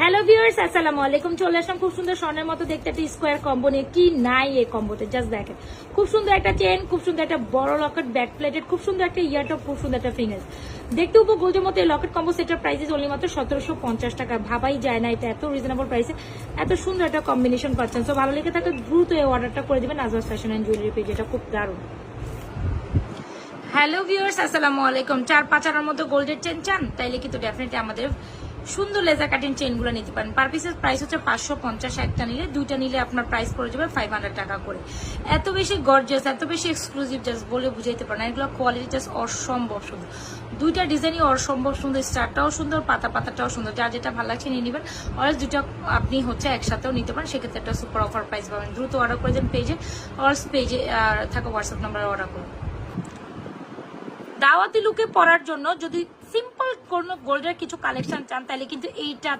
Hello viewers, আসসালামু আলাইকুম। চলে আসলাম খুব সুন্দর স্বর্ণের মতো দেখতে একটা স্কোয়ার কম্বো নিয়ে। কি নাই এই কম্বোতে, জাস্ট দেখেন। খুব সুন্দর একটা চেন, খুব সুন্দর একটা বড় লকেট, ব্যাক প্লেটেড, খুব সুন্দর একটা ইয়ারটপ, খুব সুন্দর একটা ফিঙ্গার। দেখতে উপর গোল্ডের মতো এই লকেট কম্বো সেটার প্রাইস অনলি মাত্র 1750 টাকা। ভাবাই যায় না এটা এত রিজনেবল প্রাইসে এত সুন্দর একটা কম্বিনেশন পাচ্ছেন। সো ভালো লেগে থাকলে দ্রুত এই অর্ডারটা করে দিবেন নাজওয়াজ ফ্যাশন অ্যান্ড জুয়েলারি পেজ। এটা খুব দারুণ। হ্যালো ভিউয়ার্স, আসসালামু আলাইকুম। 4-5 আনার মতো গোল্ডের চেন চান তাইলে কিন্তু ডেফিনেটলি আমাদের সুন্দর লেজার কাটিং চেনগুলো নিতে পারেন। পার পিসের প্রাইস হচ্ছে 550। একটা নিলে, দুইটা নিলে আপনার প্রাইস পড়ে যাবে 500 টাকা করে। এত বেশি গর্জিয়াস, এত বেশি এক্সক্লুসিভ, জাস্ট বলে বুঝাইতে পারেন। এগুলো কোয়ালিটি জাস্ট অসম্ভব সুন্দর। দুইটা ডিজাইনই অসম্ভব সুন্দর, স্টারটাও সুন্দর, পাতাটাও সুন্দর। যার যেটা ভালো লাগছে নিয়ে নেবেন। অর্ডার দুইটা আপনি হচ্ছে একসাথেও নিতে পারেন, সেক্ষেত্রে একটা সুপার অফার প্রাইস পাবেন। দ্রুত অর্ডার করে দেন পেজে, অর্ডার পেজে থাকা হোয়াটসঅ্যাপ নাম্বারে অর্ডার করুন। দাওয়াতি লুকে পরার জন্য যদি সিম্পল কোনো গোল্ডের কিছু কালেকশন চান তাহলে কিন্তু এইটা